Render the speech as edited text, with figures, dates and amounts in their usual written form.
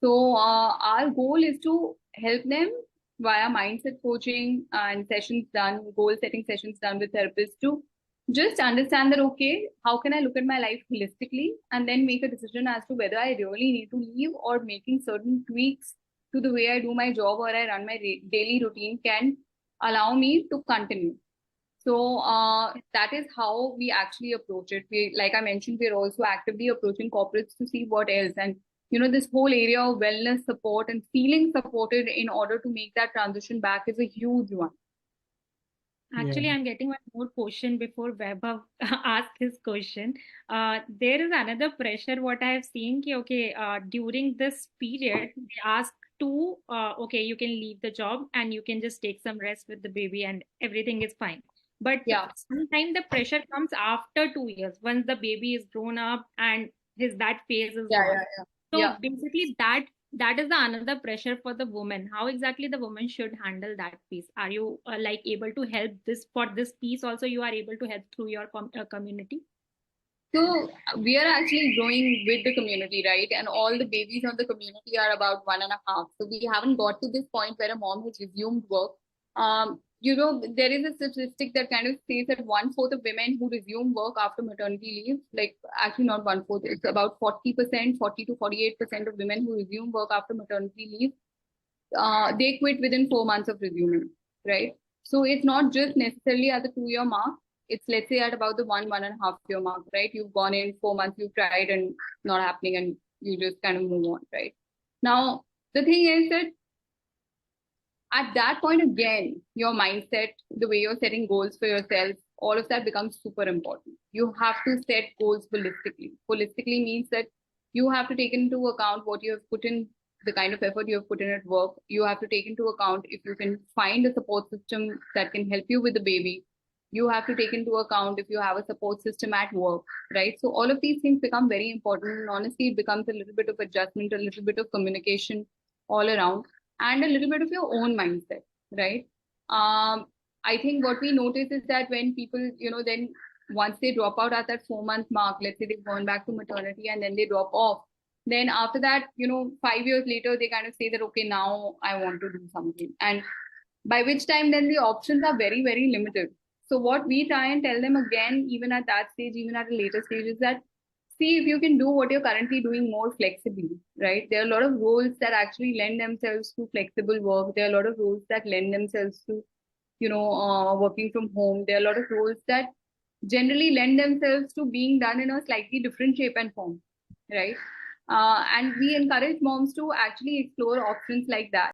So our goal is to help them via mindset coaching and sessions done, goal setting sessions done with therapists to just understand that, okay, how can I look at my life holistically and then make a decision as to whether I really need to leave, or making certain tweaks to the way I do my job or I run my daily routine can allow me to continue. So that is how we actually approach it. We, like I mentioned, we're also actively approaching corporates to see what else. And this whole area of wellness support and feeling supported in order to make that transition back is a huge one. Actually, Yeah. I'm getting one more question before Vaibhav asks his question. There is another pressure what I have seen. Okay, during this period, they ask to, okay, you can leave the job and you can just take some rest with the baby and everything is fine. But Yeah, sometimes the pressure comes after 2 years, once the baby is grown up and that phase is yeah, gone. yeah, yeah. Yeah. So basically, that is the another pressure for the woman. How exactly the woman should handle that piece? Are you like able to help this for this piece also? You are able to help through your community? So we are actually growing with the community, right? And all the babies of the community are about 1.5. So we haven't got to this point where a mom has resumed work. There is a statistic that kind of says that 1/4 of women who resume work after maternity leave, like actually not 1/4, it's about 40%, 40 to 48% of women who resume work after maternity leave, they quit within 4 months of resuming, right? So it's not just necessarily at the 2 year mark. It's, let's say, at about the 1.5 year mark, right? You've gone in 4 months, you've tried and not happening, and you just kind of move on, right? Now, the thing is that at that point, again, your mindset, the way you're setting goals for yourself, all of that becomes super important. You have to set goals holistically. Holistically means that you have to take into account what you have put in, the kind of effort you have put in at work. You have to take into account if you can find a support system that can help you with the baby. You have to take into account if you have a support system at work, right? So all of these things become very important. And honestly, it becomes a little bit of adjustment, a little bit of communication all around, and a little bit of your own mindset, right? I think what we notice is that when people, then once they drop out at that 4 month mark, let's say they've gone back to maternity and then they drop off, then after that, 5 years later, they kind of say that, okay, now I want to do something. And by which time then the options are very, very limited. So what we try and tell them again, even at that stage, even at a later stage, is that see if you can do what you're currently doing more flexibly, right? There are a lot of roles that actually lend themselves to flexible work. There are a lot of roles that lend themselves to, working from home. There are a lot of roles that generally lend themselves to being done in a slightly different shape and form, right? And we encourage moms to actually explore options like that.